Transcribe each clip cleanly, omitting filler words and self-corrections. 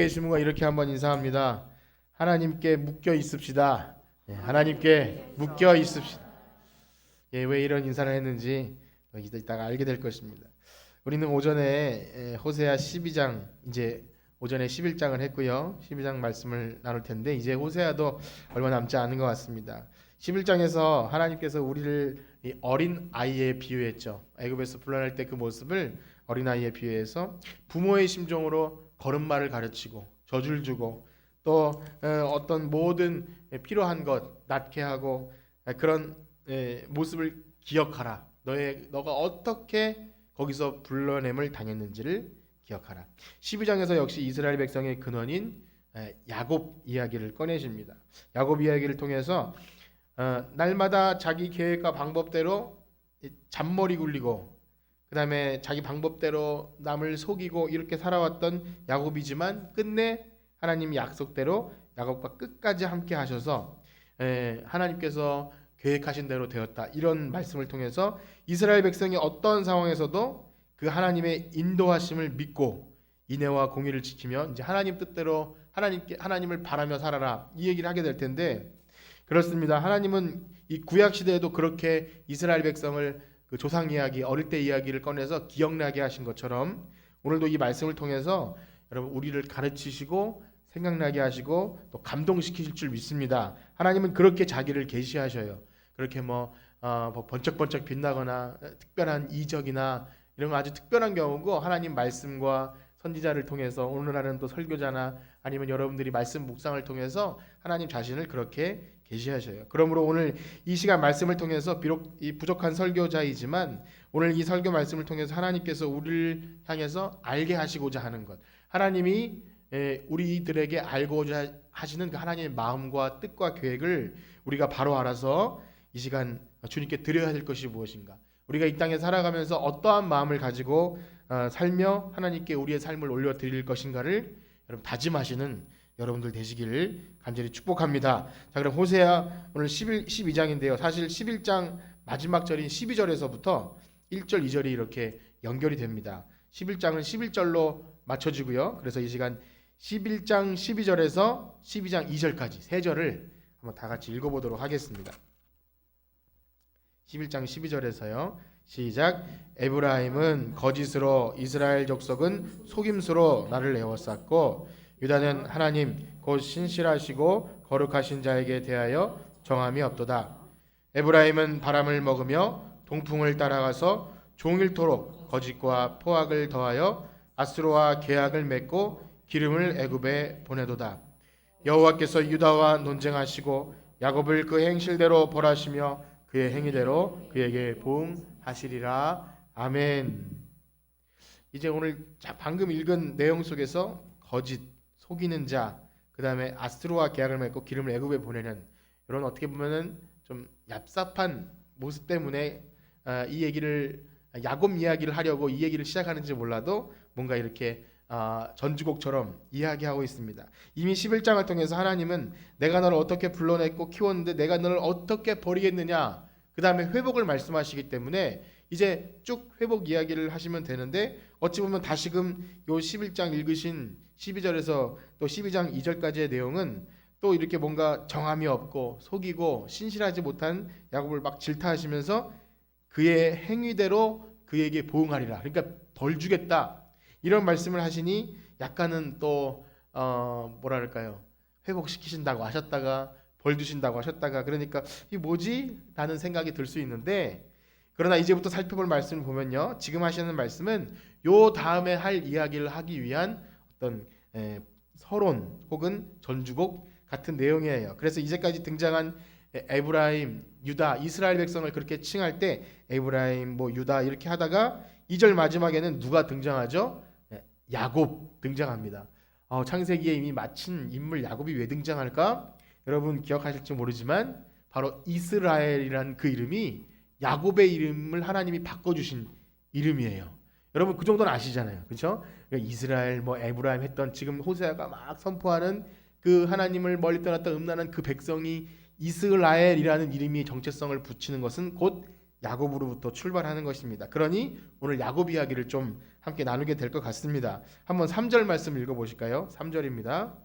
예수님과 이렇게 한번 인사합니다. 하나님께 묶여 있읍시다. 하나님께 묶여 있읍시다. 왜 이런 인사를 했는지 이따가 알게 될 것입니다. 우리는 오전에 호세아 12장 이제 오전에 11장을 했고요. 12장 말씀을 나눌 텐데 이제 호세아도 얼마 남지 않은 것 같습니다. 11장에서 하나님께서 우리를 어린 아이에 비유했죠. 애굽에서 불러낼 때 그 모습을 어린 아이에 비유해서 부모의 심정으로 걸음마를 가르치고 젖을 주고 또 어떤 모든 필요한 것 낳게 하고 그런 모습을 기억하라. 너가 어떻게 거기서 불러냄을 당했는지를 기억하라. 12장에서 역시 이스라엘 백성의 근원인 야곱 이야기를 꺼내십니다. 야곱 이야기를 통해서 날마다 자기 계획과 방법대로 잔머리 굴리고 그 다음에 자기 방법대로 남을 속이고 이렇게 살아왔던 야곱이지만 끝내 하나님 약속대로 야곱과 끝까지 함께 하셔서 하나님께서 계획하신 대로 되었다. 이런 말씀을 통해서 이스라엘 백성이 어떤 상황에서도 그 하나님의 인도하심을 믿고 인애와 공의를 지키며 이제 하나님 뜻대로 하나님을 바라며 살아라. 이 얘기를 하게 될 텐데 그렇습니다. 하나님은 이 구약 시대에도 그렇게 이스라엘 백성을 그 조상 이야기, 어릴 때 이야기를 꺼내서 기억나게 하신 것처럼 오늘도 이 말씀을 통해서 여러분 우리를 가르치시고 생각나게 하시고 또 감동시키실 줄 믿습니다. 하나님은 그렇게 자기를 계시하셔요. 그렇게 번쩍번쩍 빛나거나 특별한 이적이나 이런 거 아주 특별한 경우고 하나님 말씀과 선지자를 통해서 오늘날은 또 설교자나 아니면 여러분들이 말씀 묵상을 통해서 하나님 자신을 그렇게 계시하셔요. 그러므로 오늘 이 시간 말씀을 통해서 비록 이 부족한 설교자이지만 오늘 이 설교 말씀을 통해서 하나님께서 우리를 향해서 알게 하시고자 하는 것, 하나님이 우리들에게 알고자 하시는 그 하나님의 마음과 뜻과 계획을 우리가 바로 알아서 이 시간 주님께 드려야 될 것이 무엇인가, 우리가 이 땅에 살아가면서 어떠한 마음을 가지고 살며 하나님께 우리의 삶을 올려드릴 것인가를 여러분 다짐하시는 여러분들 되시기를 간절히 축복합니다. 자, 그럼 호세아 오늘 12장인데요. 사실 11장 마지막 절인 12절에서부터 1절, 2절이 이렇게 연결이 됩니다. 11장은 11절로 맞춰지고요. 그래서 이 시간 11장 12절에서 12장 2절까지 세 절을 한번 다 같이 읽어보도록 하겠습니다. 11장 12절에서요. 시작. 에브라임은 거짓으로 이스라엘 족속은 속임수로 나를 에워쌌고 유다는 하나님 곧 신실하시고 거룩하신 자에게 대하여 정함이 없도다. 에브라임은 바람을 먹으며 동풍을 따라가서 종일토록 거짓과 포악을 더하여 아수르와 계약을 맺고 기름을 애굽에 보내도다. 여호와께서 유다와 논쟁하시고 야곱을 그 행실대로 벌하시며 그의 행위대로 그에게 보응하시리라. 아멘. 이제 오늘 방금 읽은 내용 속에서 거짓, 속이는 자, 그 다음에 아수르와 계약을 맺고 기름을 애굽에 보내는 이런 어떻게 보면은 좀 얍삽한 모습 때문에 이 얘기를 야곱 이야기를 하려고 이 얘기를 시작하는지 몰라도 뭔가 이렇게 전주곡처럼 이야기하고 있습니다. 이미 11장을 통해서 하나님은 내가 너를 어떻게 불러냈고 키웠는데 내가 너를 어떻게 버리겠느냐, 그 다음에 회복을 말씀하시기 때문에 이제 쭉 회복 이야기를 하시면 되는데 어찌 보면 다시금 요 11장 읽으신 12절에서 또 12장 2절까지의 내용은 또 이렇게 뭔가 정함이 없고 속이고 신실하지 못한 야곱을 막 질타하시면서 그의 행위대로 그에게 보응하리라, 그러니까 벌 주겠다 이런 말씀을 하시니 약간은 또 뭐랄까요, 회복시키신다고 하셨다가 벌 주신다고 하셨다가 그러니까 이 뭐지? 라는 생각이 들 수 있는데 그러나 이제부터 살펴볼 말씀을 보면요, 지금 하시는 말씀은 요 다음에 할 이야기를 하기 위한 어떤 서론 혹은 전주곡 같은 내용이에요. 그래서 이제까지 등장한 에브라임, 유다, 이스라엘 백성을 그렇게 칭할 때 에브라임, 유다 이렇게 하다가 2절 마지막에는 누가 등장하죠? 야곱 등장합니다. 창세기에 이미 마친 인물 야곱이 왜 등장할까? 여러분 기억하실지 모르지만 바로 이스라엘이라는 그 이름이 야곱의 이름을 하나님이 바꿔주신 이름이에요. 여러분 그 정도는 아시잖아요, 그렇죠? 이스라엘, 에브라임 했던 지금 호세아가 막 선포하는 그 하나님을 멀리 떠났다 음란한 그 백성이 이스라엘이라는 이름이 정체성을 붙이는 것은 곧 야곱으로부터 출발하는 것입니다. 그러니 오늘 야곱 이야기를 좀 함께 나누게 될 것 같습니다. 한번 3절 말씀 읽어보실까요? 3절입니다.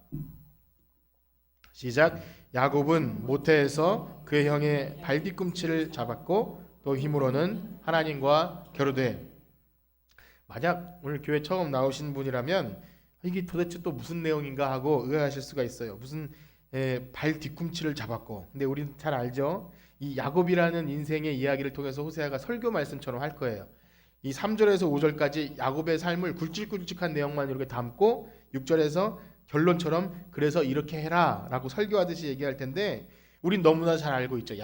시작. 야곱은 모태에서 그의 형의 발뒤꿈치를 잡았고 또 힘으로는 하나님과 겨루되. 만약 오늘 교회 처음 나오신 분이라면 이게 도대체 또 무슨 내용인가 하고 의아하실 수가 있어요. 무슨 발 뒤꿈치를 잡았고. 근데 우리는 잘 알죠. 이 야곱이라는 인생의 이야기를 통해서 호세아가 설교 말씀처럼 할 거예요. 이 3절에서 5절까지 야곱의 삶을 굵직굵직한 내용만 이렇게 담고 6절에서 결론처럼 그래서 이렇게 해라 라고 설교하듯이 얘기할 텐데 우린 너무나 잘 알고 있죠.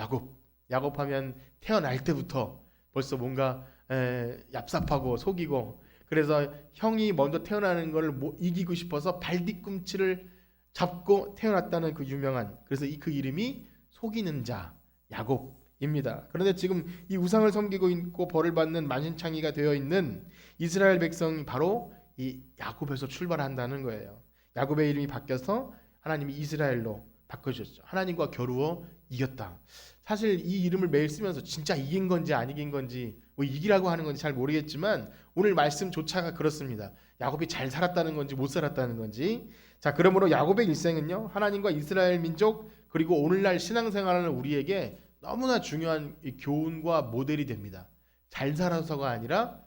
야곱하면 태어날 때부터 벌써 뭔가 얍삽하고 속이고, 그래서 형이 먼저 태어나는 걸 이기고 싶어서 발뒤꿈치를 잡고 태어났다는 그 유명한, 그래서 그 이름이 속이는 자 야곱입니다. 그런데 지금 이 우상을 섬기고 있고 벌을 받는 만신창이가 되어 있는 이스라엘 백성이 바로 이 야곱에서 출발한다는 거예요. 야곱의 이름이 바뀌어서 하나님이 이스라엘로 바꿔주셨죠. 하나님과 겨루어 이겼다. 사실 이 이름을 매일 쓰면서 진짜 이긴 건지 안 이긴 건지, 뭐 이기라고 하는 건지 잘 모르겠지만 오늘 말씀조차가 그렇습니다. 야곱이 잘 살았다는 건지 못 살았다는 건지. 자, 그러므로 야곱의 일생은요, 하나님과 이스라엘 민족 그리고 오늘날 신앙생활하는 우리에게 너무나 중요한 교훈과 모델이 됩니다. 잘 살아서가 아니라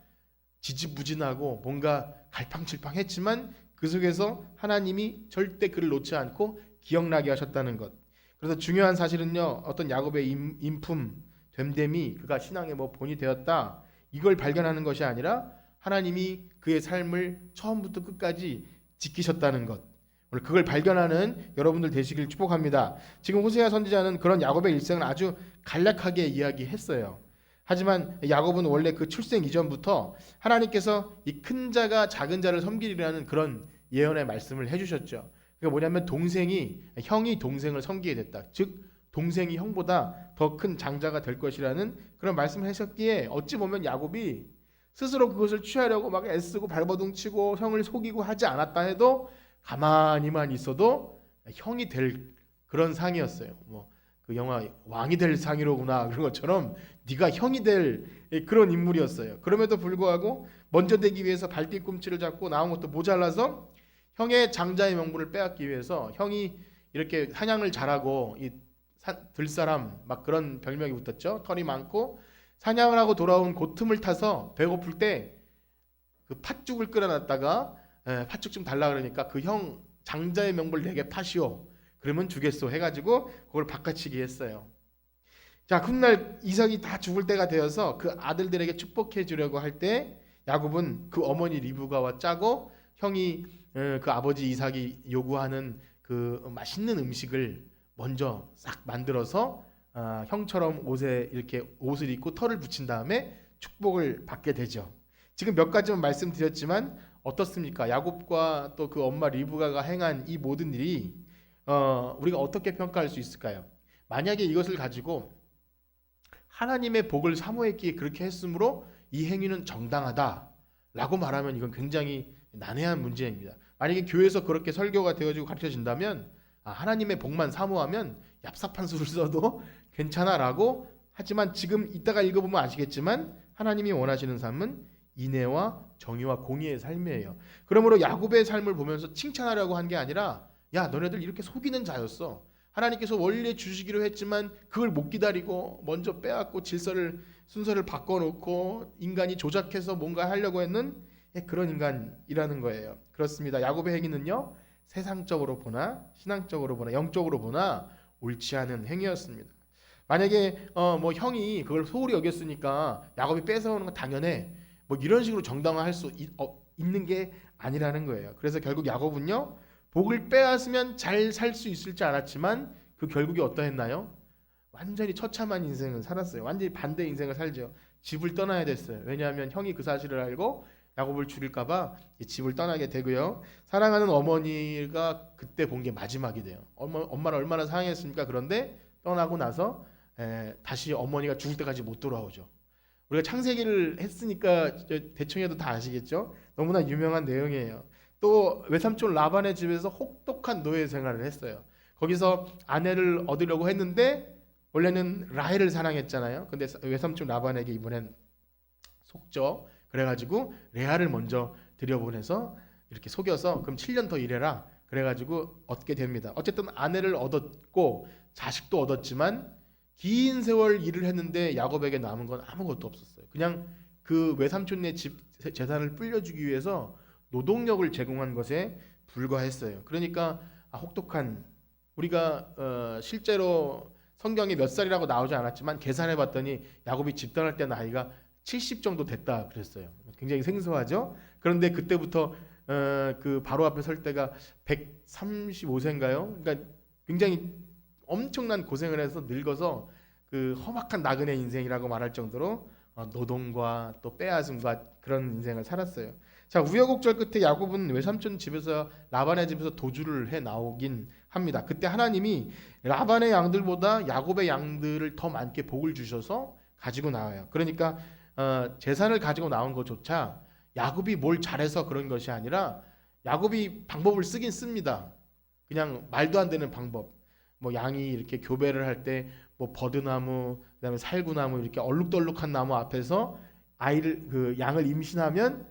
지지부진하고 뭔가 갈팡질팡했지만 그 속에서 하나님이 절대 그를 놓지 않고 기억나게 하셨다는 것. 그래서 중요한 사실은요, 어떤 야곱의 인품, 됨됨이 그가 신앙의 본이 되었다, 이걸 발견하는 것이 아니라 하나님이 그의 삶을 처음부터 끝까지 지키셨다는 것. 오늘 그걸 발견하는 여러분들 되시길 축복합니다. 지금 호세아 선지자는 그런 야곱의 일생을 아주 간략하게 이야기했어요. 하지만 야곱은 원래 그 출생 이전부터 하나님께서 이 큰 자가 작은 자를 섬기리라는 그런 예언의 말씀을 해주셨죠. 그게 뭐냐면 형이 동생을 섬기게 됐다. 즉 동생이 형보다 더 큰 장자가 될 것이라는 그런 말씀을 하셨기에 어찌 보면 야곱이 스스로 그것을 취하려고 막 애쓰고 발버둥치고 형을 속이고 하지 않았다 해도 가만히만 있어도 형이 될 그런 상이었어요. 그 영화 왕이 될 상이로구나 그런 것처럼 네가 형이 될 그런 인물이었어요. 그럼에도 불구하고 먼저 되기 위해서 발뒤꿈치를 잡고 나온 것도 모자라서 형의 장자의 명분을 빼앗기 위해서 형이 이렇게 사냥을 잘하고 들사람 막 그런 별명이 붙었죠. 털이 많고 사냥을 하고 돌아온 그 틈을 타서 배고플 때 그 팥죽을 끓여놨다가 팥죽 좀 달라 그러니까 그 형 장자의 명분을 내게 파시오. 그러면 주겠소 해가지고 그걸 바꿔치기 했어요. 자, 훗날 이삭이 다 죽을 때가 되어서 그 아들들에게 축복해 주려고 할 때 야곱은 그 어머니 리브가와 짜고 형이 그 아버지 이삭이 요구하는 그 맛있는 음식을 먼저 싹 만들어서 형처럼 옷에 이렇게 옷을 입고 털을 붙인 다음에 축복을 받게 되죠. 지금 몇 가지만 말씀드렸지만 어떻습니까? 야곱과 또 그 엄마 리브가가 행한 이 모든 일이 우리가 어떻게 평가할 수 있을까요? 만약에 이것을 가지고 하나님의 복을 사모했기에 그렇게 했으므로 이 행위는 정당하다라고 말하면 이건 굉장히 난해한 문제입니다. 만약에 교회에서 그렇게 설교가 되어지고 가르쳐진다면 하나님의 복만 사모하면 얍삽한 수를 써도 괜찮아라고 하지만 지금 이따가 읽어보면 아시겠지만 하나님이 원하시는 삶은 인애와 정의와 공의의 삶이에요. 그러므로 야곱의 삶을 보면서 칭찬하려고 한 게 아니라 야 너네들 이렇게 속이는 자였어. 하나님께서 원래 주시기로 했지만 그걸 못 기다리고 먼저 빼앗고 순서를 바꿔놓고 인간이 조작해서 뭔가 하려고 했는 그런 인간이라는 거예요. 그렇습니다. 야곱의 행위는요, 세상적으로 보나 신앙적으로 보나 영적으로 보나 옳지 않은 행위였습니다. 만약에 형이 그걸 소홀히 여겼으니까 야곱이 뺏어오는 건 당연해, 이런 식으로 정당화할 수 있는 게 아니라는 거예요. 그래서 결국 야곱은요, 복을 빼앗으면 잘 살 수 있을지 알았지만 그 결국이 어떠했나요? 완전히 처참한 인생을 살았어요. 완전히 반대 인생을 살죠. 집을 떠나야 됐어요. 왜냐하면 형이 그 사실을 알고 야곱을 죽일까봐 집을 떠나게 되고요. 사랑하는 어머니가 그때 본 게 마지막이 돼요. 엄마를 얼마나 사랑했습니까? 그런데 떠나고 나서 다시 어머니가 죽을 때까지 못 돌아오죠. 우리가 창세기를 했으니까 대충해도 다 아시겠죠? 너무나 유명한 내용이에요. 또 외삼촌 라반의 집에서 혹독한 노예 생활을 했어요. 거기서 아내를 얻으려고 했는데 원래는 라헬을 사랑했잖아요. 근데 외삼촌 라반에게 이번엔 속죠. 그래가지고 레아를 먼저 들여보내서 이렇게 속여서 그럼 7년 더 일해라. 그래가지고 얻게 됩니다. 어쨌든 아내를 얻었고 자식도 얻었지만 긴 세월 일을 했는데 야곱에게 남은 건 아무것도 없었어요. 그냥 그 외삼촌네 집 재산을 불려주기 위해서 노동력을 제공한 것에 불과했어요. 그러니까 혹독한 우리가 실제로 성경에 몇 살이라고 나오지 않았지만 계산해 봤더니 야곱이 집단할 때 나이가 70 정도 됐다 그랬어요. 굉장히 생소하죠. 그런데 그때부터 그 바로 앞에 설 때가 135세인가요? 그러니까 굉장히 엄청난 고생을 해서 늙어서 그 험악한 나그네 인생이라고 말할 정도로 노동과 또 빼앗음과 그런 인생을 살았어요. 자, 우여곡절 끝에 야곱은 외삼촌 집에서 라반의 집에서 도주를 해 나오긴 합니다. 그때 하나님이 라반의 양들보다 야곱의 양들을 더 많게 복을 주셔서 가지고 나와요. 그러니까 재산을 가지고 나온 것조차 야곱이 뭘 잘해서 그런 것이 아니라 야곱이 방법을 쓰긴 씁니다. 그냥 말도 안 되는 방법. 뭐 양이 이렇게 교배를 할 때 뭐 버드나무, 그다음에 살구나무 이렇게 얼룩덜룩한 나무 앞에서 아이를 그 양을 임신하면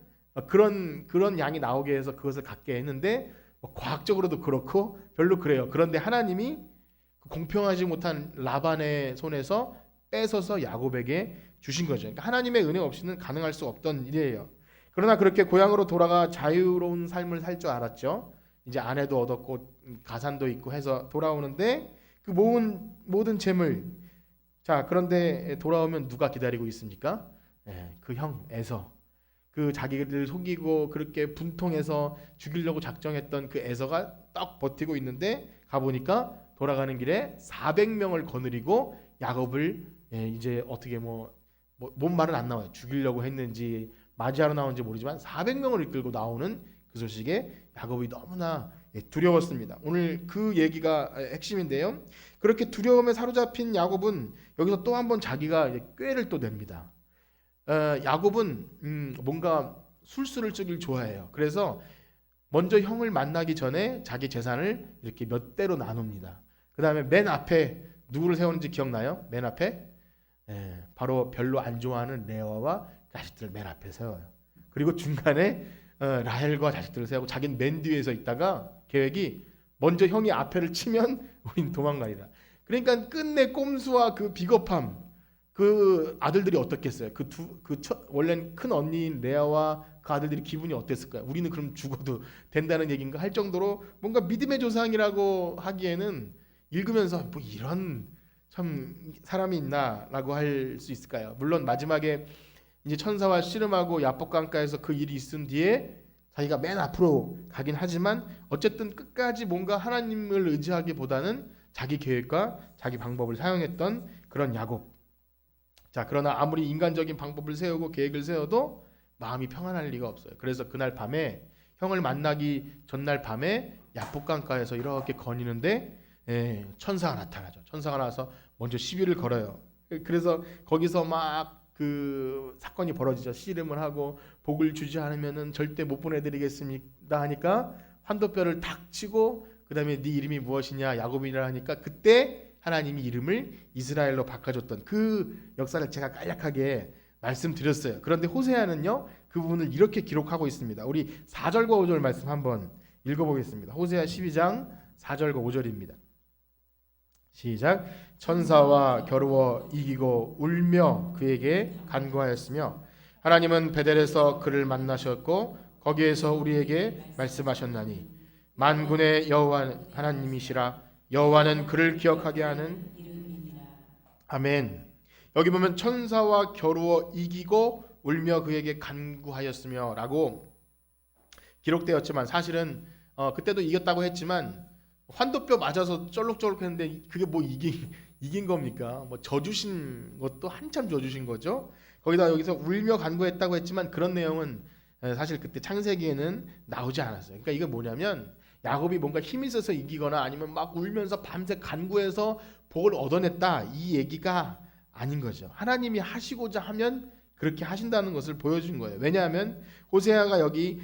그런 양이 나오게 해서 그것을 갖게 했는데 뭐 과학적으로도 그렇고 별로 그래요. 그런데 하나님이 공평하지 못한 라반의 손에서 뺏어서 야곱에게 주신 거죠. 그러니까 하나님의 은혜 없이는 가능할 수 없던 일이에요. 그러나 그렇게 고향으로 돌아가 자유로운 삶을 살 줄 알았죠. 이제 아내도 얻었고 가산도 있고 해서 돌아오는데 그 모든 재물, 자 그런데 돌아오면 누가 기다리고 있습니까? 그 형 에서, 그 자기를 속이고 그렇게 분통해서 죽이려고 작정했던 그 에서가 딱 버티고 있는데 가보니까 돌아가는 길에 400명을 거느리고 야곱을 이제 어떻게 뭔 말은 안 나와요. 죽이려고 했는지 맞이하러 나온지 모르지만 400명을 이끌고 나오는 그 소식에 야곱이 너무나 두려웠습니다. 오늘 그 얘기가 핵심인데요. 그렇게 두려움에 사로잡힌 야곱은 여기서 또 한 번 자기가 꾀를 또 냅니다. 야곱은 뭔가 술수를 쓰길 좋아해요. 그래서 먼저 형을 만나기 전에 자기 재산을 이렇게 몇 대로 나눕니다. 그 다음에 맨 앞에 누구를 세우는지 기억나요? 맨 앞에 바로 별로 안 좋아하는 레아와 자식들을 맨 앞에 세워요. 그리고 중간에 라헬과 자식들을 세우고 자기는 맨 뒤에 서 있다가 계획이 먼저 형이 앞에를 치면 우린 도망가리라. 그러니까 끝내 꼼수와 그 비겁함, 그 아들들이 어떻겠어요? 원래는 큰 언니인 레아와 그 아들들이 기분이 어땠을까요? 우리는 그럼 죽어도 된다는 얘기인가 할 정도로 뭔가 믿음의 조상이라고 하기에는 읽으면서 뭐 이런 참 사람이 있나라고 할 수 있을까요? 물론 마지막에 이제 천사와 씨름하고 야복 강가에서 그 일이 있은 뒤에 자기가 맨 앞으로 가긴 하지만 어쨌든 끝까지 뭔가 하나님을 의지하기보다는 자기 계획과 자기 방법을 사용했던 그런 야곱. 자, 그러나 아무리 인간적인 방법을 세우고 계획을 세워도 마음이 평안할 리가 없어요. 그래서 그날 밤에 형을 만나기 전날 밤에 야복 강가에서 이렇게 거니는데 천사가 나타나죠. 천사가 나와서 먼저 시비를 걸어요. 그래서 거기서 막 그 사건이 벌어지죠. 씨름을 하고 복을 주지 않으면은 절대 못 보내드리겠습니다 하니까 환도뼈를 탁 치고 그 다음에 네 이름이 무엇이냐 야곱이라 하니까 그때 하나님이 이름을 이스라엘로 바꿔줬던 그 역사를 제가 간략하게 말씀드렸어요. 그런데 호세아는요 그 부분을 이렇게 기록하고 있습니다. 우리 4절과 5절 말씀 한번 읽어보겠습니다. 호세아 12장 4절과 5절입니다. 시작. 천사와 겨루어 이기고 울며 그에게 간구하였으며 하나님은 베델에서 그를 만나셨고 거기에서 우리에게 말씀하셨나니 만군의 여호와 하나님이시라. 여호와는 그를 기억하게 하는 아멘. 여기 보면 천사와 겨루어 이기고 울며 그에게 간구하였으며 라고 기록되었지만 사실은 그때도 이겼다고 했지만 환도뼈 맞아서 쩔룩쩔룩했는데 그게 뭐 이긴 겁니까? 뭐 져주신 것도 한참 져주신 거죠. 거기다 여기서 울며 간구했다고 했지만 그런 내용은 사실 그때 창세기에는 나오지 않았어요. 그러니까 이게 뭐냐면 야곱이 뭔가 힘이 있어서 이기거나 아니면 막 울면서 밤새 간구해서 복을 얻어냈다 이 얘기가 아닌 거죠. 하나님이 하시고자 하면 그렇게 하신다는 것을 보여준 거예요. 왜냐하면 호세아가 여기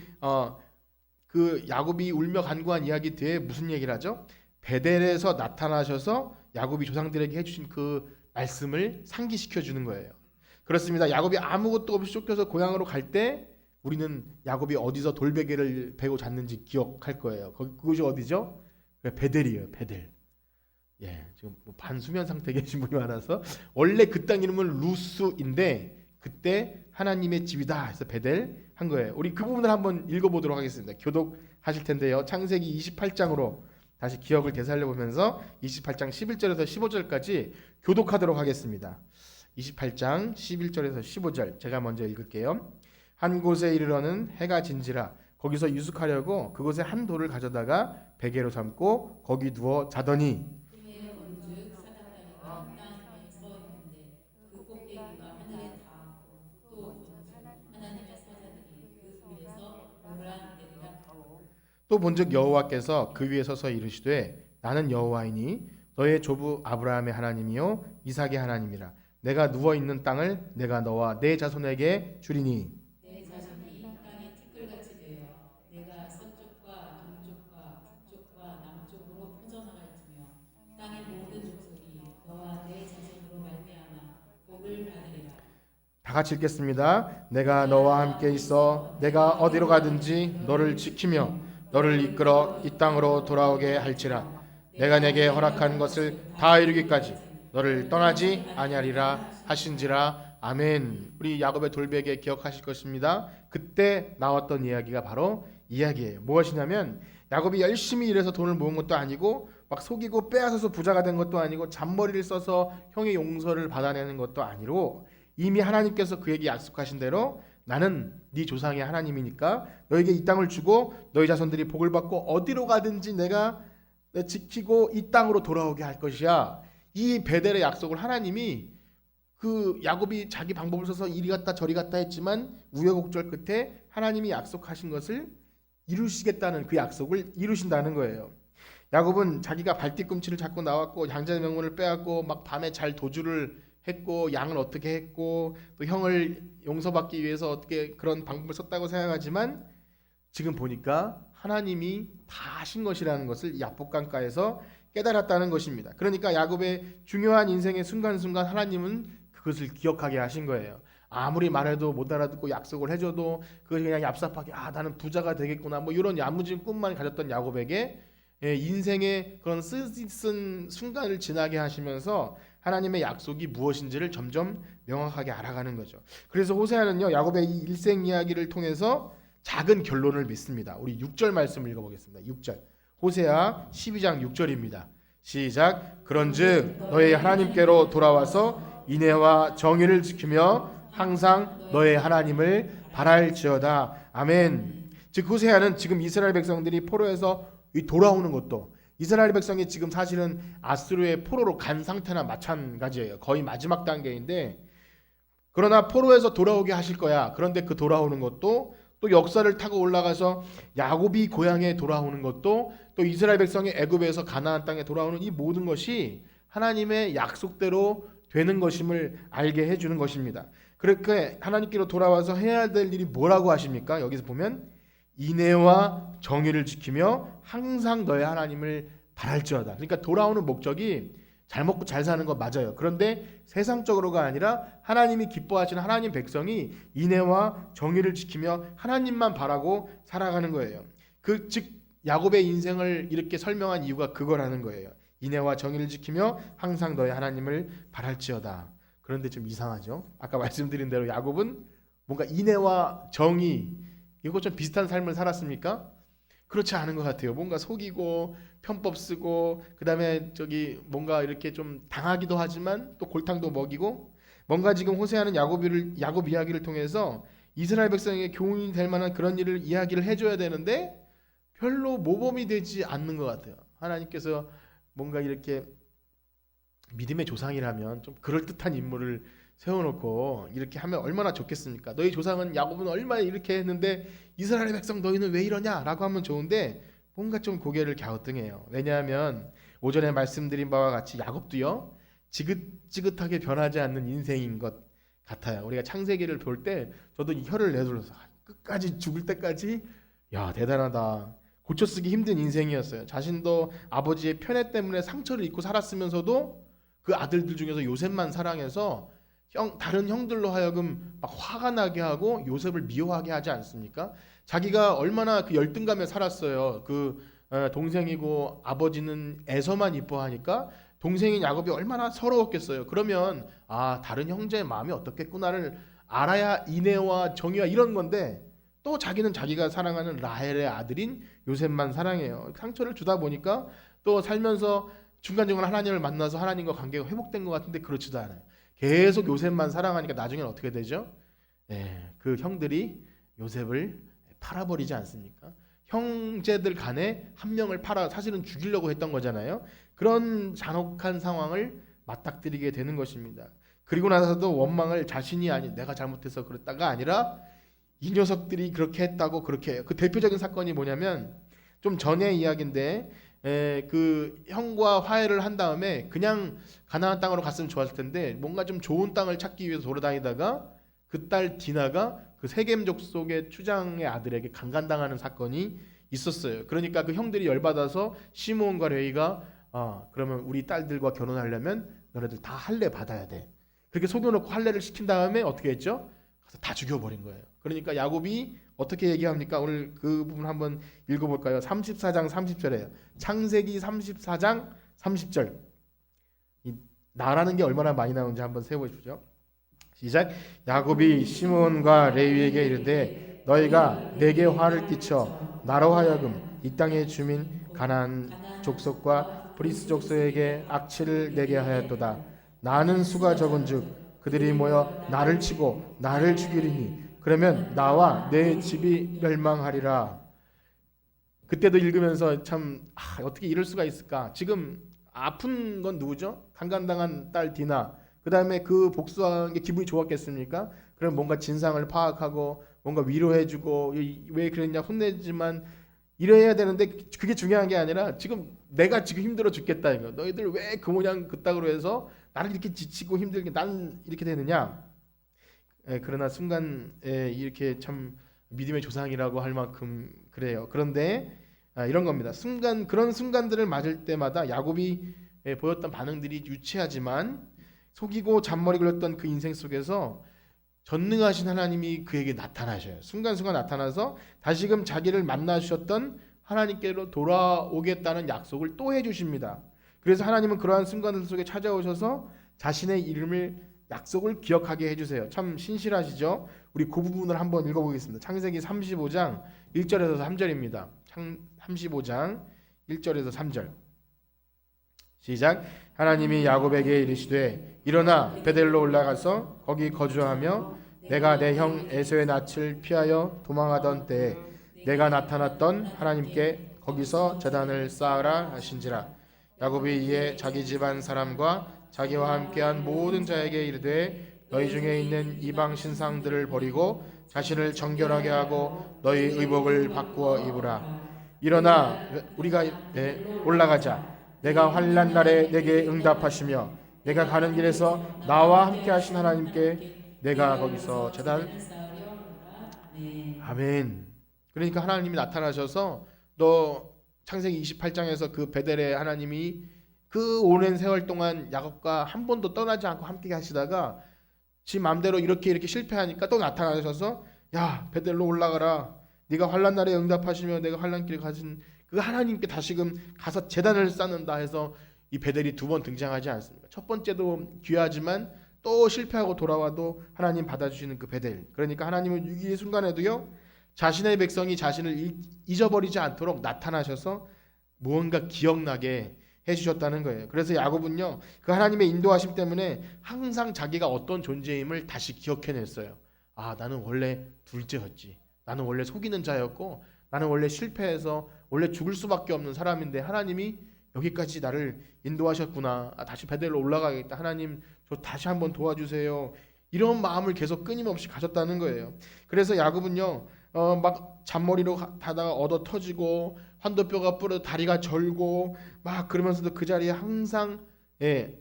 그 야곱이 울며 간구한 이야기 뒤에 무슨 얘기를 하죠? 베델에서 나타나셔서 야곱이 조상들에게 해주신 그 말씀을 상기시켜 주는 거예요. 그렇습니다. 야곱이 아무것도 없이 쫓겨서 고향으로 갈 때 우리는 야곱이 어디서 돌베개를 베고 잤는지 기억할 거예요. 그곳이 어디죠? 베델이에요. 베델. 예, 지금 뭐 반수면 상태에 계신 분이 많아서 원래 그 땅 이름은 루스인데 그때 하나님의 집이다 해서 베델 한 거예요. 우리 그 부분을 한번 읽어보도록 하겠습니다. 교독하실 텐데요. 창세기 28장으로 다시 기억을 되살려 보면서 28장 11절에서 15절까지 교독하도록 하겠습니다. 28장 11절에서 15절 제가 먼저 읽을게요. 한 곳에 이르러는 해가 진지라 거기서 유숙하려고 그곳에 한 돌을 가져다가 베개로 삼고 거기 누워 자더니 또 본즉 여호와께서 그 위에 서서 이르시되 나는 여호와이니 너의 조부 아브라함의 하나님이요 이삭의 하나님이라 내가 누워 있는 땅을 내가 너와 내 자손에게 주리니 내 자손이 땅의 티끌같이 되어 내가 서쪽과 동쪽과 북쪽과 남쪽으로 퍼져나갈지며 땅의 모든 족속이 너와 내 자손으로 말미암아 복을 받으리라. 다 같이 읽겠습니다. 내가 너와 함께 있어 내가 어디로 가든지 너를 지키며 너를 이끌어 이 땅으로 돌아오게 할지라 내가 내게 허락한 것을 다 이루기까지 너를 떠나지 아니하리라 하신지라. 아멘. 우리 야곱의 돌베개 기억하실 것입니다. 그때 나왔던 이야기가 바로 이야기예요. 무엇이냐면 야곱이 열심히 일해서 돈을 모은 것도 아니고 막 속이고 빼앗아서 부자가 된 것도 아니고 잔머리를 써서 형의 용서를 받아내는 것도 아니고 이미 하나님께서 그에게 약속하신 대로 나는 네 조상의 하나님이니까 너에게 이 땅을 주고 너희 자손들이 복을 받고 어디로 가든지 내가 지키고 이 땅으로 돌아오게 할 것이야. 이 베델의 약속을 하나님이 그 야곱이 자기 방법을 써서 이리 갔다 저리 갔다 했지만 우여곡절 끝에 하나님이 약속하신 것을 이루시겠다는 그 약속을 이루신다는 거예요. 야곱은 자기가 발뒤꿈치를 잡고 나왔고 양자의 명분을 빼앗고 막 밤에 잘 도주를 했고 양을 어떻게 했고 또 형을 용서받기 위해서 어떻게 그런 방법을 썼다고 생각하지만 지금 보니까 하나님이 다 하신 것이라는 것을 야복강가에서 깨달았다는 것입니다. 그러니까 야곱의 중요한 인생의 순간순간 하나님은 그것을 기억하게 하신 거예요. 아무리 말해도 못 알아듣고 약속을 해줘도 그걸 그냥 얍삽하게 나는 부자가 되겠구나 뭐 이런 야무진 꿈만 가졌던 야곱에게 인생의 그런 쓰디쓴 순간을 지나게 하시면서 하나님의 약속이 무엇인지를 점점 명확하게 알아가는 거죠. 그래서 호세아는요 야곱의 이 일생 이야기를 통해서 작은 결론을 맺습니다. 우리 6절 말씀을 읽어보겠습니다. 6절 호세아 12장 6절입니다. 시작. 그런즉 너의 하나님께로 돌아와서 인애와 정의를 지키며 항상 너의 하나님을 바랄지어다. 아멘. 즉 호세아는 지금 이스라엘 백성들이 포로에서 돌아오는 것도 이스라엘 백성이 지금 사실은 아수르의 포로로 간 상태나 마찬가지예요. 거의 마지막 단계인데 그러나 포로에서 돌아오게 하실 거야. 그런데 그 돌아오는 것도 또 역사를 타고 올라가서 야곱이 고향에 돌아오는 것도 또 이스라엘 백성이 애굽에서 가나안 땅에 돌아오는 이 모든 것이 하나님의 약속대로 되는 것임을 알게 해주는 것입니다. 그렇게 하나님께로 돌아와서 해야 될 일이 뭐라고 하십니까? 여기서 보면 인애와 정의를 지키며 항상 너의 하나님을 바랄지어다. 그러니까 돌아오는 목적이 잘 먹고 잘 사는 거 맞아요. 그런데 세상적으로가 아니라 하나님이 기뻐하시는 하나님 백성이 인애와 정의를 지키며 하나님만 바라고 살아가는 거예요. 즉 야곱의 인생을 이렇게 설명한 이유가 그거라는 거예요. 인애와 정의를 지키며 항상 너의 하나님을 바랄지어다. 그런데 좀 이상하죠. 아까 말씀드린 대로 야곱은 뭔가 인애와 정의 이거 좀 비슷한 삶을 살았습니까? 그렇지 않은 것 같아요. 뭔가 속이고 편법 쓰고 그다음에 뭔가 이렇게 좀 당하기도 하지만 또 골탕도 먹이고 뭔가 지금 호세아는 야곱 이야기를 통해서 이스라엘 백성에게 교훈이 될 만한 그런 일을 이야기를 해줘야 되는데 별로 모범이 되지 않는 것 같아요. 하나님께서 뭔가 이렇게 믿음의 조상이라면 좀 그럴듯한 인물을 세워놓고 이렇게 하면 얼마나 좋겠습니까? 너희 조상은 야곱은 얼마나 이렇게 했는데 이스라엘의 백성 너희는 왜 이러냐? 라고 하면 좋은데 뭔가 좀 고개를 갸우뚱해요. 왜냐하면 오전에 말씀드린 바와 같이 야곱도요 지긋지긋하게 변하지 않는 인생인 것 같아요. 우리가 창세기를 볼 때 저도 이 혀를 내둘러서 끝까지 죽을 때까지 야 대단하다. 고쳐쓰기 힘든 인생이었어요. 자신도 아버지의 편애 때문에 상처를 입고 살았으면서도 그 아들들 중에서 요셉만 사랑해서 다른 형들로 하여금 막 화가 나게 하고 요셉을 미워하게 하지 않습니까? 자기가 얼마나 그 열등감에 살았어요. 동생이고 아버지는 에서만 이뻐하니까 동생인 야곱이 얼마나 서러웠겠어요. 그러면 다른 형제의 마음이 어떻겠구나를 알아야 인애와 정의와 이런 건데 또 자기는 자기가 사랑하는 라헬의 아들인 요셉만 사랑해요. 상처를 주다 보니까 또 살면서 중간중간 하나님을 만나서 하나님과 관계가 회복된 것 같은데 그렇지도 않아요. 계속 요셉만 사랑하니까 나중에는 어떻게 되죠? 그 형들이 요셉을 팔아버리지 않습니까? 형제들 간에 한 명을 팔아 사실은 죽이려고 했던 거잖아요. 그런 잔혹한 상황을 맞닥뜨리게 되는 것입니다. 그리고 나서도 원망을 자신이 아닌 내가 잘못해서 그랬다가 아니라 이 녀석들이 그렇게 했다고 그렇게 해요. 그 대표적인 사건이 뭐냐면 좀 전의 이야기인데 그 형과 화해를 한 다음에 그냥 가나안 땅으로 갔으면 좋았을 텐데 뭔가 좀 좋은 땅을 찾기 위해서 돌아다니다가 그 딸 디나가 그 세겜 족속의 추장의 아들에게 강간당하는 사건이 있었어요. 그러니까 그 형들이 열받아서 시므온과 레위가 그러면 우리 딸들과 결혼하려면 너네들 다 할례 받아야 돼. 그렇게 속여놓고 할례를 시킨 다음에 어떻게 했죠? 가서 다 죽여버린 거예요. 그러니까 야곱이 어떻게 얘기합니까? 오늘 그 부분 한번 읽어볼까요? 34장 30절에요. 창세기 34장 30절. 이 나라는 게 얼마나 많이 나오는지 한번 세워보십시오. 시작. 야곱이 시므온과 레위에게 이르되 너희가 내게 화를 끼쳐 나로 하여금 이 땅의 주민 가나안 족속과 브리스 족속에게 악취를 내게 하였도다. 나는 수가 적은즉 그들이 모여 나를 치고 나를 죽이리니 그러면 나와 내 집이 멸망하리라. 그때도 읽으면서 참 어떻게 이럴 수가 있을까? 지금 아픈 건 누구죠? 강간당한 딸 디나. 그 다음에 그 복수한 게 기분이 좋았겠습니까? 그럼 뭔가 진상을 파악하고 뭔가 위로해주고 왜 그랬냐 혼내지만 이래야 되는데 그게 중요한 게 아니라 지금 내가 지금 힘들어 죽겠다 이거. 너희들 왜 그 모양 그따구로 해서 나를 이렇게 지치고 힘들게 난 이렇게 되느냐? 그러나 순간 이렇게 참 믿음의 조상이라고 할 만큼 그래요. 그런데 이런 겁니다. 그런 순간들을 맞을 때마다 야곱이 보였던 반응들이 유치하지만 속이고 잔머리 굴렸던 그 인생 속에서 전능하신 하나님이 그에게 나타나셔요. 순간순간 나타나서 다시금 자기를 만나주셨던 하나님께로 돌아오겠다는 약속을 또 해주십니다. 그래서 하나님은 그러한 순간들 속에 찾아오셔서 자신의 이름을 약속을 기억하게 해주세요. 참 신실하시죠? 우리 그 부분을 한번 읽어보겠습니다. 창세기 35장 1절에서 3절입니다. 35장 1절에서 3절 시작. 하나님이 야곱에게 이르시되 일어나 베델로 올라가서 거기 거주하며 내가 내 형 에서의 낯을 피하여 도망하던 때에 내가 나타났던 하나님께 거기서 제단을 쌓으라 하신지라. 야곱이 이에 자기 집안 사람과 자기와 함께한 모든 자에게 이르되 너희 중에 있는 이방 신상들을 버리고 자신을 정결하게 하고 너희 의복을 바꾸어 입으라. 일어나 우리가 올라가자. 내가 환난 날에 내게 응답하시며 내가 가는 길에서 나와 함께 하신 하나님께 내가 거기서 제단. 아멘. 그러니까 하나님이 나타나셔서 너 창세기 28장에서 그 베델의 하나님이 그 오랜 세월 동안 야곱과 한 번도 떠나지 않고 함께 하시다가 지 맘대로 이렇게 실패하니까 또 나타나셔서 야 베델로 올라가라. 네가 환난 날에 응답하시며 내가 환난길에 가신 그 하나님께 다시금 가서 제단을 쌓는다 해서 이 베델이 두 번 등장하지 않습니까? 첫 번째도 귀하지만 또 실패하고 돌아와도 하나님 받아주시는 그 베델. 그러니까 하나님은 위기의 순간에도요 자신의 백성이 자신을 잊어버리지 않도록 나타나셔서 무언가 기억나게 해주셨다는 거예요. 그래서 야곱은요 그 하나님의 인도하심 때문에 항상 자기가 어떤 존재임을 다시 기억해냈어요. 나는 원래 둘째였지. 나는 원래 속이는 자였고 나는 원래 실패해서 원래 죽을 수밖에 없는 사람인데 하나님이 여기까지 나를 인도하셨구나. 다시 베델로 올라가겠다. 하나님 저 다시 한번 도와주세요. 이런 마음을 계속 끊임없이 가졌다는 거예요. 그래서 야곱은요 막 잔머리로 가다가 얻어 터지고 환도뼈가 부러져 다리가 절고 막 그러면서도 그 자리에 항상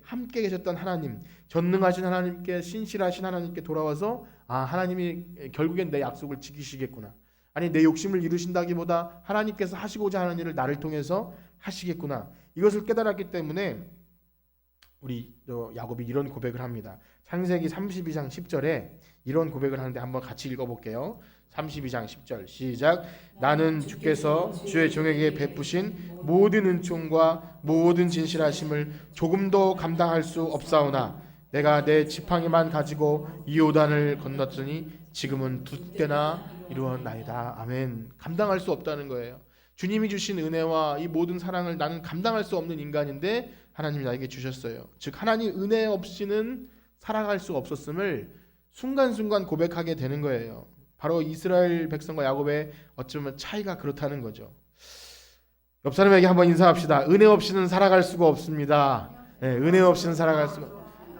함께 계셨던 하나님, 전능하신 하나님께 신실하신 하나님께 돌아와서 하나님이 결국엔 내 약속을 지키시겠구나. 아니 내 욕심을 이루신다기보다 하나님께서 하시고자 하는 일을 나를 통해서 하시겠구나. 이것을 깨달았기 때문에 우리 야곱이 이런 고백을 합니다. 창세기 32장 10절에 이런 고백을 하는데 한번 같이 읽어볼게요. 32장 10절 시작. 나는 주께서 주의 종에게 베푸신 모든 은총과 모든 진실하심을 조금도 감당할 수 없사오나 내가 내 지팡이만 가지고 이 요단을 건넜더니 지금은 두 때나 이루었나이다. 아멘. 감당할 수 없다는 거예요. 주님이 주신 은혜와 이 모든 사랑을 나는 감당할 수 없는 인간인데 하나님이 나에게 주셨어요. 즉 하나님 은혜 없이는 살아갈 수 없었음을 순간순간 고백하게 되는 거예요. 바로 이스라엘 백성과 야곱의 어쩌면 차이가 그렇다는 거죠. 옆 사람에게 한번 인사합시다. 은혜 없이는 살아갈 수가 없습니다. 네, 은혜 없이는 살아갈 수가.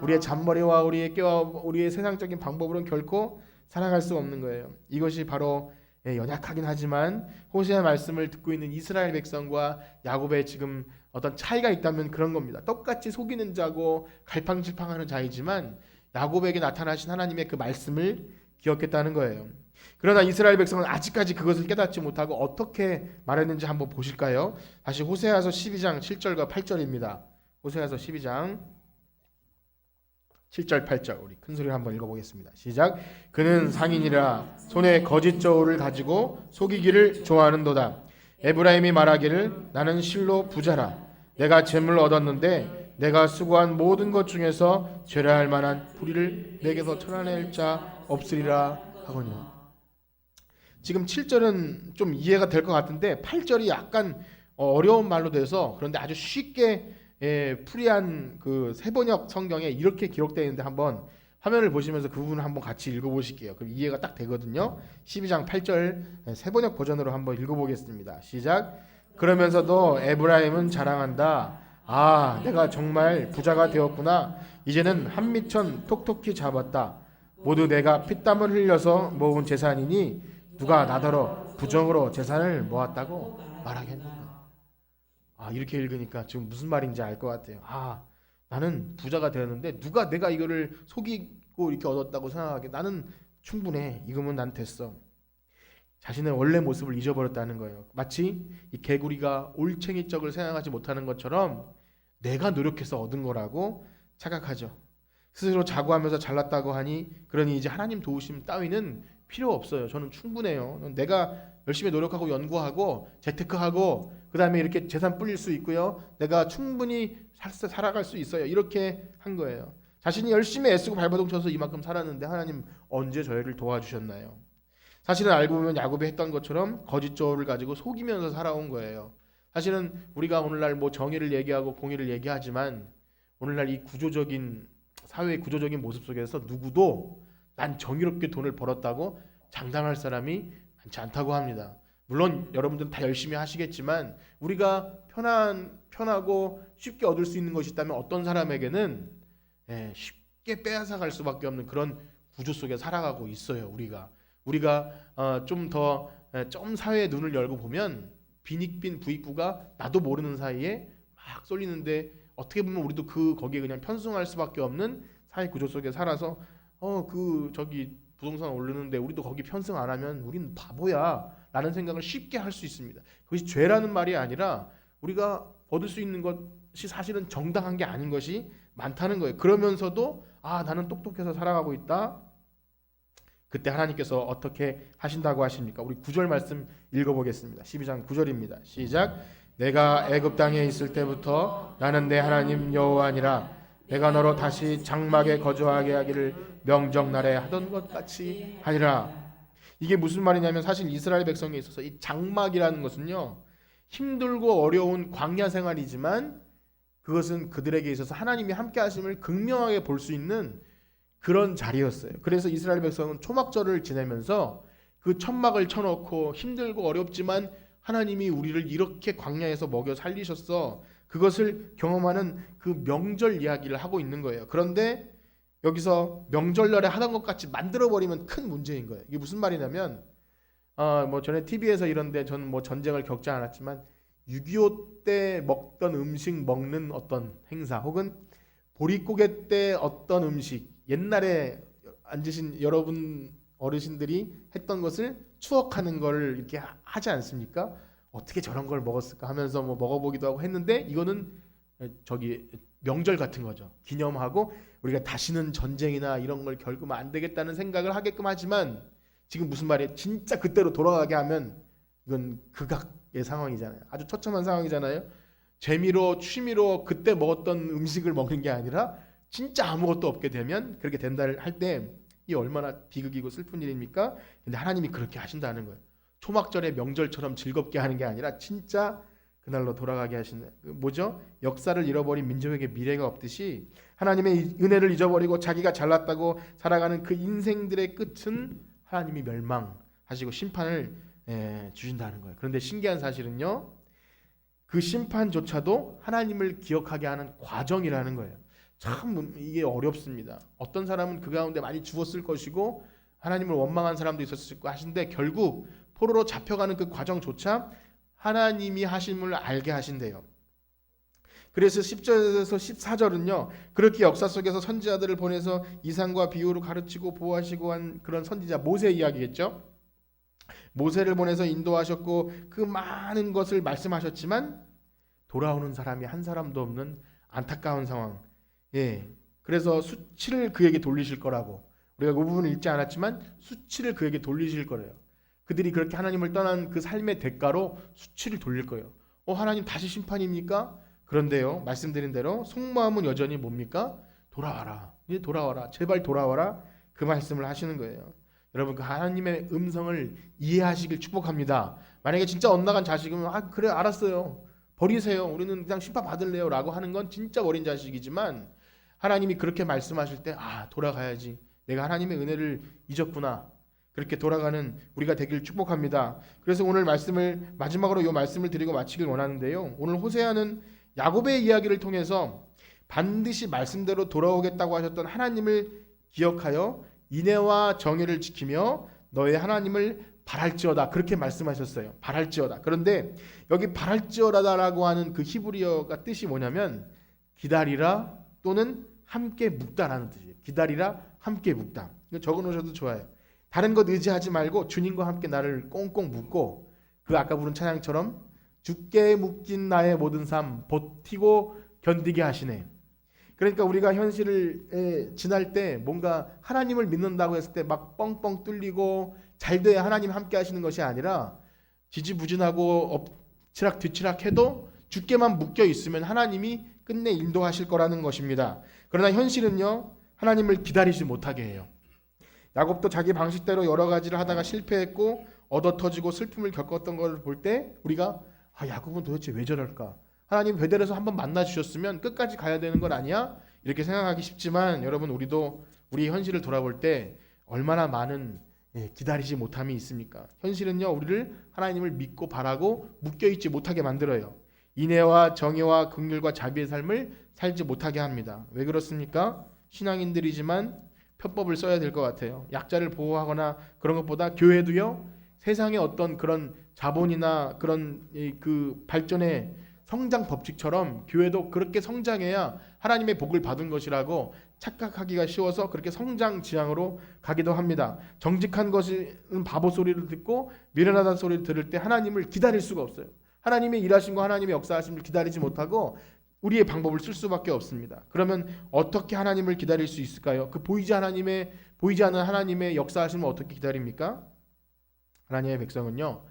우리의 잔머리와 우리의 깨와 우리의 세상적인 방법으로는 결코 살아갈 수 없는 거예요. 이것이 바로 연약하긴 하지만 호세아 말씀을 듣고 있는 이스라엘 백성과 야곱의 지금 어떤 차이가 있다면 그런 겁니다. 똑같이 속이는 자고 갈팡질팡하는 자이지만 야곱에게 나타나신 하나님의 그 말씀을 기억했다는 거예요. 그러나 이스라엘 백성은 아직까지 그것을 깨닫지 못하고 어떻게 말했는지 한번 보실까요? 다시 호세아서 12장 7절과 8절입니다. 호세아서 12장 7절 8절 우리 큰 소리로 한번 읽어보겠습니다. 시작. 그는 상인이라 손에 거짓 저울을 가지고 속이기를 좋아하는도다. 에브라임이 말하기를 나는 실로 부자라. 내가 재물을 얻었는데 내가 수고한 모든 것 중에서 죄라할 만한 불의를 내게서 쳐내낼 자 없으리라 하거니와. 지금 7절은 좀 이해가 될 것 같은데 8절이 약간 어려운 말로 돼서 그런데 아주 쉽게 풀이한 그 세번역 성경에 이렇게 기록되어 있는데 한번 화면을 보시면서 그 부분을 한번 같이 읽어보실게요. 그럼 이해가 딱 되거든요. 12장 8절 세번역 버전으로 한번 읽어보겠습니다. 시작. 그러면서도 에브라임은 자랑한다. 아, 내가 정말 부자가 되었구나. 이제는 한미천 톡톡히 잡았다. 모두 내가 피땀을 흘려서 모은 재산이니 누가 나더러 부정으로 재산을 모았다고 말하겠는가. 아, 이렇게 읽으니까 지금 무슨 말인지 알 것 같아요. 아, 나는 부자가 되었는데 누가 내가 이거를 속이고 이렇게 얻었다고 생각하게. 나는 충분해. 이거면 난 됐어. 자신의 원래 모습을 잊어버렸다는 거예요. 마치 이 개구리가 올챙이적을 생각하지 못하는 것처럼 내가 노력해서 얻은 거라고 착각하죠. 스스로 자고하면서 잘났다고 하니 그러니 이제 하나님 도우심 따위는 필요 없어요. 저는 충분해요. 내가 열심히 노력하고 연구하고 재테크하고 그 다음에 이렇게 재산 불릴 수 있고요. 내가 충분히 살아갈 수 있어요. 이렇게 한 거예요. 자신이 열심히 애쓰고 발버둥 쳐서 이만큼 살았는데 하나님 언제 저희를 도와주셨나요? 사실은 알고 보면 야곱이 했던 것처럼 거짓 저울을 가지고 속이면서 살아온 거예요. 사실은 우리가 오늘날 뭐 정의를 얘기하고 공의를 얘기하지만 오늘날 이 구조적인 사회의 구조적인 모습 속에서 누구도 난 정의롭게 돈을 벌었다고 장담할 사람이 많지 않다고 합니다. 물론 여러분들은 다 열심히 하시겠지만 우리가 편하고 쉽게 얻을 수 있는 것이 있다면 어떤 사람에게는 쉽게 빼앗아갈 수밖에 없는 그런 구조 속에 살아가고 있어요. 우리가 좀 사회의 눈을 열고 보면 빈익빈 부익부가 나도 모르는 사이에 막 쏠리는데 어떻게 보면 우리도 거기에 그냥 편승할 수밖에 없는 사회 구조 속에 살아서 저기 부동산 오르는데 우리도 거기 편승 안 하면 우리는 바보야 라는 생각을 쉽게 할 수 있습니다. 그것이 죄라는 말이 아니라 우리가 얻을 수 있는 것이 사실은 정당한 게 아닌 것이 많다는 거예요. 그러면서도 나는 똑똑해서 살아가고 있다. 그때 하나님께서 어떻게 하신다고 하십니까? 우리 9절 말씀 읽어보겠습니다. 12장 9절입니다. 시작. 내가 애굽 땅에 있을 때부터 나는 내 하나님 여호와니라. 내가 너로 다시 장막에 거주하게 하기를 명정날에 하던 것 같이 하리라. 이게 무슨 말이냐면 사실 이스라엘 백성에 있어서 이 장막이라는 것은요, 힘들고 어려운 광야 생활이지만 그것은 그들에게 있어서 하나님이 함께 하심을 극명하게 볼 수 있는 그런 자리였어요. 그래서 이스라엘 백성은 초막절을 지내면서 그 천막을 쳐놓고 힘들고 어렵지만 하나님이 우리를 이렇게 광야에서 먹여 살리셨어. 그것을 경험하는 그 명절 이야기를 하고 있는 거예요. 그런데 여기서 명절날에 하던 것 같이 만들어버리면 큰 문제인 거예요. 이게 무슨 말이냐면 뭐 전에 TV에서 이런데 저는 뭐 전쟁을 겪지 않았지만 6.25 때 먹던 음식 먹는 어떤 행사 혹은 보릿고개 때 어떤 음식 옛날에 앉으신 여러분 어르신들이 했던 것을 추억하는 걸 이렇게 하지 않습니까? 어떻게 저런 걸 먹었을까 하면서 뭐 먹어보기도 하고 했는데 이거는 저기 명절 같은 거죠. 기념하고 우리가 다시는 전쟁이나 이런 걸 겪으면 안 되겠다는 생각을 하게끔 하지만 지금 무슨 말이에요? 진짜 그때로 돌아가게 하면 이건 극악의 상황이잖아요. 아주 처참한 상황이잖아요. 재미로 취미로 그때 먹었던 음식을 먹는 게 아니라 진짜 아무것도 없게 되면 그렇게 된다 할 때 이 얼마나 비극이고 슬픈 일입니까? 근데 하나님이 그렇게 하신다는 거예요. 초막절의 명절처럼 즐겁게 하는 게 아니라 진짜 그날로 돌아가게 하시는 뭐죠? 역사를 잃어버린 민족에게 미래가 없듯이 하나님의 은혜를 잊어버리고 자기가 잘났다고 살아가는 그 인생들의 끝은 하나님이 멸망하시고 심판을 주신다는 거예요. 그런데 신기한 사실은요, 그 심판조차도 하나님을 기억하게 하는 과정이라는 거예요. 참 이게 어렵습니다. 어떤 사람은 그 가운데 많이 죽었을 것이고 하나님을 원망한 사람도 있었을 거 하신데 결국 포로로 잡혀가는 그 과정조차 하나님이 하심을 알게 하신대요. 그래서 10절에서 14절은요. 그렇게 역사 속에서 선지자들을 보내서 이상과 비유로 가르치고 보호하시고 한 그런 선지자 모세 이야기겠죠. 모세를 보내서 인도하셨고 그 많은 것을 말씀하셨지만 돌아오는 사람이 한 사람도 없는 안타까운 상황. 그래서 수치를 그에게 돌리실 거라고 우리가 그 부분을 읽지 않았지만 수치를 그에게 돌리실 거래요. 그들이 그렇게 하나님을 떠난 그 삶의 대가로 수치를 돌릴 거예요. 하나님 다시 심판입니까? 그런데요, 말씀드린 대로 속마음은 여전히 뭡니까? 돌아와라. 이제 돌아와라. 제발 돌아와라. 그 말씀을 하시는 거예요. 여러분 그 하나님의 음성을 이해하시길 축복합니다. 만약에 진짜 엇나간 자식이면 그래 알았어요. 버리세요. 우리는 그냥 심판 받을래요. 라고 하는 건 진짜 어린 자식이지만 하나님이 그렇게 말씀하실 때 돌아가야지. 내가 하나님의 은혜를 잊었구나. 그렇게 돌아가는 우리가 되길 축복합니다. 그래서 오늘 말씀을 마지막으로 이 말씀을 드리고 마치길 원하는데요. 오늘 호세아는 야곱의 이야기를 통해서 반드시 말씀대로 돌아오겠다고 하셨던 하나님을 기억하여 인애와 정의를 지키며 너의 하나님을 바랄지어다 그렇게 말씀하셨어요. 바랄지어다. 그런데 여기 바랄지어다라고 하는 그 히브리어가 뜻이 뭐냐면 기다리라 또는 함께 묵다라는 뜻이에요. 기다리라 함께 묵다. 이거 적어놓으셔도 좋아요. 다른 것 의지하지 말고 주님과 함께 나를 꽁꽁 묵고 그 아까 부른 찬양처럼 주께 묶인 나의 모든 삶 버티고 견디게 하시네. 그러니까 우리가 현실을 지날 때 뭔가 하나님을 믿는다고 했을 때 막 뻥뻥 뚫리고 잘 돼야 하나님 함께 하시는 것이 아니라 지지부진하고 엎치락 뒤치락 해도 주께만 묶여 있으면 하나님이 끝내 인도하실 거라는 것입니다. 그러나 현실은요, 하나님을 기다리지 못하게 해요. 야곱도 자기 방식대로 여러 가지를 하다가 실패했고 얻어터지고 슬픔을 겪었던 것을 볼 때 우리가 야곱은 도대체 왜 저럴까? 하나님 베델에서 한번 만나 주셨으면 끝까지 가야 되는 건 아니야? 이렇게 생각하기 쉽지만 여러분 우리도 우리 현실을 돌아볼 때 얼마나 많은 기다리지 못함이 있습니까? 현실은요 우리를 하나님을 믿고 바라고 묶여있지 못하게 만들어요. 인애와 정의와 긍휼과 자비의 삶을 살지 못하게 합니다. 왜 그렇습니까? 신앙인들이지만 편법을 써야 될 것 같아요. 약자를 보호하거나 그런 것보다 교회도요 세상의 어떤 그런 자본이나 그런 그 발전의 성장 법칙처럼 교회도 그렇게 성장해야 하나님의 복을 받은 것이라고 착각하기가 쉬워서 그렇게 성장 지향으로 가기도 합니다. 정직한 것은 바보 소리를 듣고 미련하다는 소리를 들을 때 하나님을 기다릴 수가 없어요. 하나님의 일하심과 하나님의 역사하심을 기다리지 못하고 우리의 방법을 쓸 수밖에 없습니다. 그러면 어떻게 하나님을 기다릴 수 있을까요? 그 보이지 않는 하나님의 역사하심을 어떻게 기다립니까? 하나님의 백성은요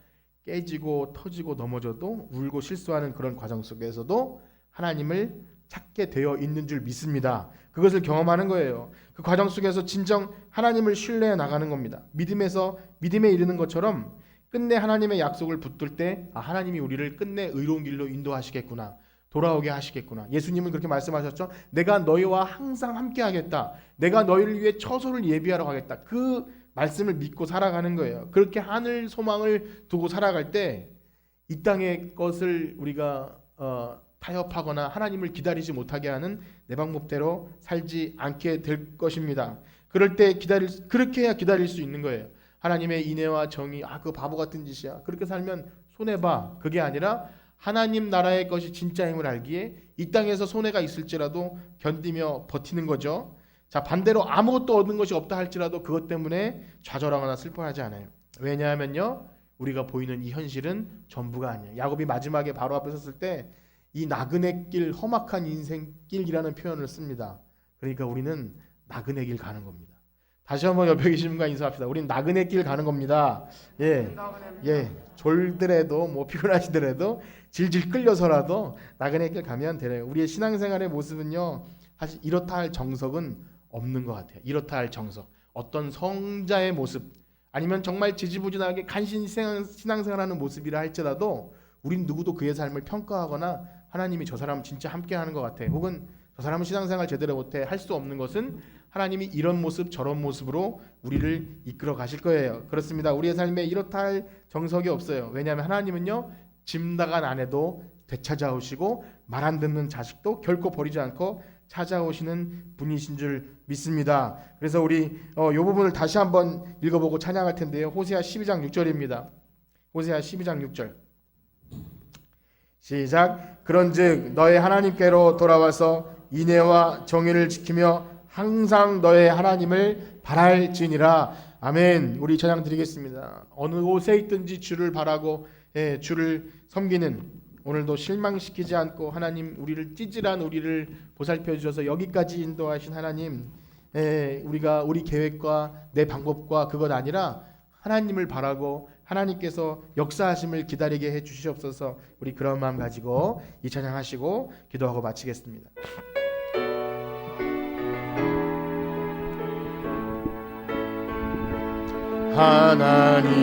깨지고 터지고 넘어져도 울고 실수하는 그런 과정 속에서도 하나님을 찾게 되어 있는 줄 믿습니다. 그것을 경험하는 거예요. 그 과정 속에서 진정 하나님을 신뢰해 나가는 겁니다. 믿음에 이르는 것처럼 끝내 하나님의 약속을 붙들 때 하나님이 우리를 끝내 의로운 길로 인도하시겠구나. 돌아오게 하시겠구나. 예수님은 그렇게 말씀하셨죠. 내가 너희와 항상 함께 하겠다. 내가 너희를 위해 처소를 예비하러 가겠다. 그 말씀을 믿고 살아가는 거예요. 그렇게 하늘 소망을 두고 살아갈 때 이 땅의 것을 우리가 타협하거나 하나님을 기다리지 못하게 하는 내 방법대로 살지 않게 될 것입니다. 그럴 때 그렇게 해야 기다릴 수 있는 거예요. 하나님의 인애와 정의, 그 바보 같은 짓이야. 그렇게 살면 손해봐. 그게 아니라 하나님 나라의 것이 진짜임을 알기에 이 땅에서 손해가 있을지라도 견디며 버티는 거죠. 자, 반대로 아무것도 얻는 것이 없다 할지라도 그것 때문에 좌절하거나 슬퍼하지 않아요. 왜냐하면요, 우리가 보이는 이 현실은 전부가 아니에요. 야곱이 마지막에 바로 앞에 섰을 때 이 나그네 길, 험악한 인생 길이라는 표현을 씁니다. 그러니까 우리는 나그네 길 가는 겁니다. 다시 한번 옆에 계신 분과 인사합시다. 우린 나그네 길 가는 겁니다. 예, 졸더라도 뭐 피곤하시더라도 질질 끌려서라도 나그네 길 가면 되래요. 우리의 신앙생활의 모습은요, 사실 이렇다 할 정석은 없는 것 같아요. 이렇다 할 정석, 어떤 성자의 모습, 아니면 정말 지지부진하게 간신히 신앙생활하는 모습이라 할지라도 우린 누구도 그의 삶을 평가하거나 하나님이 저 사람 진짜 함께하는 것 같아, 혹은 저 사람은 신앙생활 제대로 못해 할 수 없는 것은 하나님이 이런 모습 저런 모습으로 우리를 이끌어 가실 거예요. 그렇습니다. 우리의 삶에 이렇다 할 정석이 없어요. 왜냐하면 하나님은요, 집 나간 아내도 되찾아오시고 말 안 듣는 자식도 결코 버리지 않고 찾아오시는 분이신 줄 믿습니다. 그래서 우리 이 부분을 다시 한번 읽어보고 찬양할 텐데요. 호세아 12장 6절입니다. 호세아 12장 6절 시작. 그런즉 너의 하나님께로 돌아와서 인애와 정의를 지키며 항상 너의 하나님을 바랄지니라. 아멘. 우리 찬양 드리겠습니다. 어느 곳에 있든지 주를 바라고 주를 섬기는, 오늘도 실망시키지 않고 하나님 우리를 찌질한 우리를 보살펴 주셔서 여기까지 인도하신 하나님, 우리가 우리 계획과 내 방법과 그것 아니라 하나님을 바라고 하나님께서 역사하심을 기다리게 해 주시옵소서. 우리 그런 마음 가지고 이 찬양하시고 기도하고 마치겠습니다.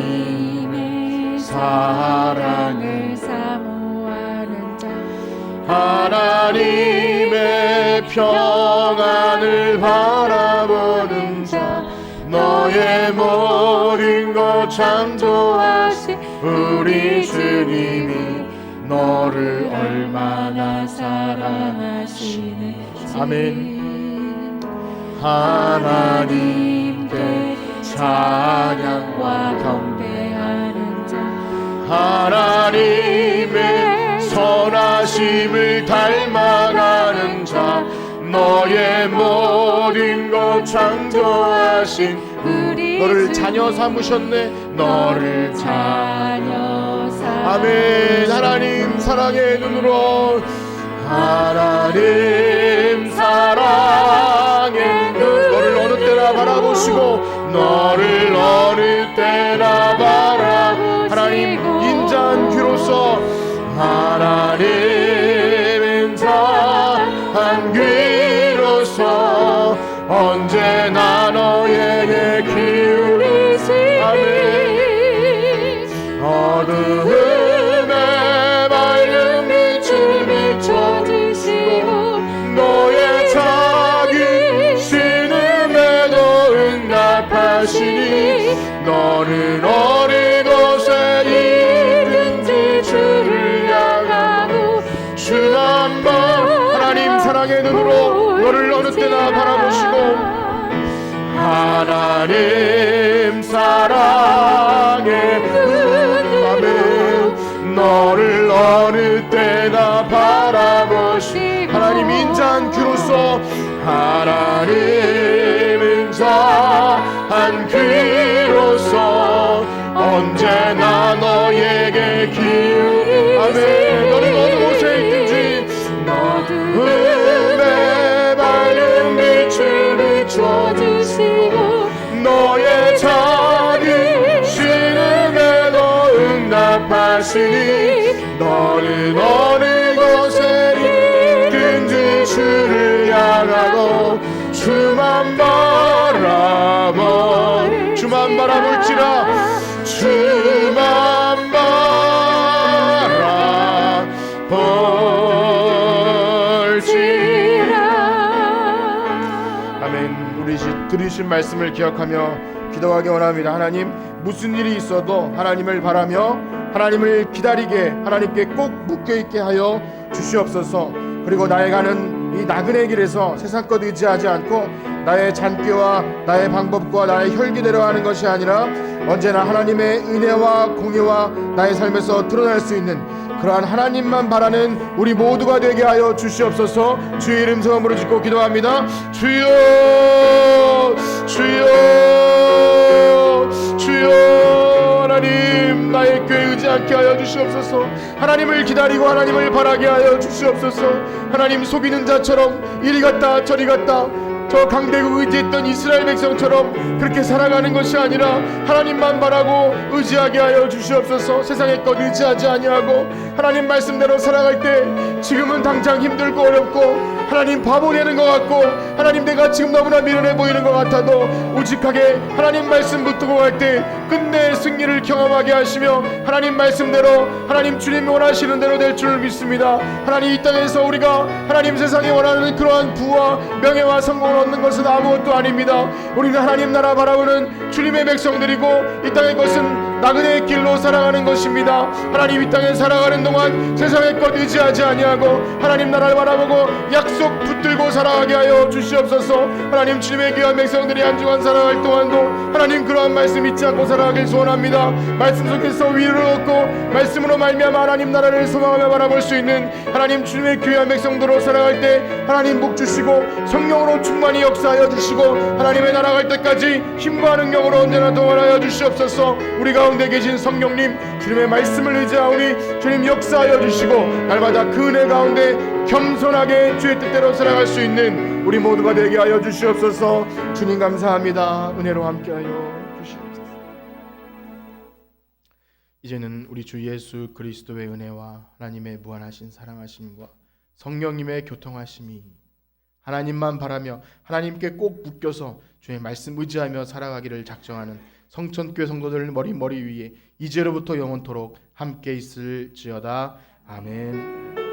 하나님의 사랑을 사모하는 자, 하나님의 평안을 바라보는 자, 너의 모든 것 창조하신 우리 주님이 너를 얼마나 사랑하시는지. 아멘. 하나님께 찬양과 경배하는 자, 하나님의 선하심을 닮아가는 자, 너의 모든 것 창조하신 우리 너를 자녀 삼으셨네. 너를 자녀 삼으셨네. 아멘. 하나님 사랑의 눈으로, 하나님 사랑의 눈, 너를 어느 때나 바라보시고, 너를 어느 때나 바라보시고, 하나님 인자한 귀로서, 하나님 인자한 귀로서 언제나 너에게 기울이시니. 아멘. 어두움에 밝은 빛을 비춰주시고, 너의 작은 신음에도 응답하시니, 너는 어느 곳에 있든지 주를 향하고 주만 봐. 하나님 사랑의 눈으로 너를 어느 때나 바라보시고, 하나님 사랑의 눈, 아멘. 너를 어느 때나 바라보시. 하나님 인자한 귀로서, 하나님 인자한 귀로서 언제나 너에게 기울이. 아멘. 너는 어느 곳에 있든지 어둠에 밝은 빛을 비춰주시고, 너의 작은 신음에도 응답하시니, 너는 어느 곳에 있든지 주를 향하고 주만 바라볼지라. 주만 바라볼지라. 아멘. 우리 들으신 말씀을 기억하며 기도하기 원합니다. 하나님, 무슨 일이 있어도 하나님을 바라며 하나님을 기다리게, 하나님께 꼭 묶여있게 하여 주시옵소서. 그리고 나의 가는 이 나그네 길에서 세상 것 의지하지 않고 나의 잔꾀와 나의 방법과 나의 혈기대로 하는 것이 아니라 언제나 하나님의 은혜와 공의와 나의 삶에서 드러날 수 있는 그러한 하나님만 바라는 우리 모두가 되게 하여 주시옵소서. 주의 이름 성함으로 짓고 기도합니다. 주여 주여 주여. 하나님 나의 교회 의지하게 하여 주시옵소서. 하나님을 기다리고 하나님을 바라게 하여 주시옵소서. 하나님 속이는 자처럼 이리 갔다 저리 갔다 저 강대국 의지했던 이스라엘 백성처럼 그렇게 살아가는 것이 아니라 하나님만 바라고 의지하게 하여 주시옵소서. 세상의 것 의지하지 아니하고 하나님 말씀대로 살아갈 때 지금은 당장 힘들고 어렵고 하나님 바보 되는 것 같고 하나님 내가 지금 너무나 미련해 보이는 것 같아도 오직하게 하나님 말씀 붙들고 갈 때 끝내 승리를 경험하게 하시며 하나님 말씀대로 하나님 주님이 원하시는 대로 될 줄 믿습니다. 하나님 이 땅에서 우리가 하나님 세상이 원하는 그러한 부와 명예와 성공을 얻는 것은 아무것도 아닙니다. 우리는 하나님 나라 바라보는 주님의 백성들이고 이 땅의 것은 나그네의 길로 살아가는 것입니다. 하나님 이 땅에 살아가는 동안 세상의 것 의지하지 아니하고 하나님 나라를 바라보고 약속 붙들고 살아가게 하여 주시옵소서. 하나님 주님의 귀한 백성들이 한 주간 살아갈 동안도 하나님 그러한 말씀 잊지 않고 살아가길 소원합니다. 말씀 속에서 위로를 얻고 말씀으로 말미암아 하나님 나라를 소망하며 바라볼 수 있는 하나님 주님의 귀한 백성들로 살아갈 때 하나님 복 주시고 성령으로 충만히 역사하여 주시고 하나님의 나라 갈 때까지 힘과 능력으로 언제나 동원하여 주시옵소서. 우리 가운데 계신 성령님 주님의 말씀을 의지하오니 주님 역사하여 주시고 날마다 그 은혜 가운데 겸손하게 주의 뜻대로 살아갈 수 있는 우리 모두가 되게 하여 주시옵소서. 주님 감사합니다. 은혜로 함께하여 주시옵소서. 이제는 우리 주 예수 그리스도의 은혜와 하나님의 무한하신 사랑하심과 성령님의 교통하심이 하나님만 바라며 하나님께 꼭 묶여서 주의 말씀 의지하며 살아가기를 작정하는 성천교회 성도들 머리 위에 이제로부터 영원토록 함께 있을지어다. 아멘.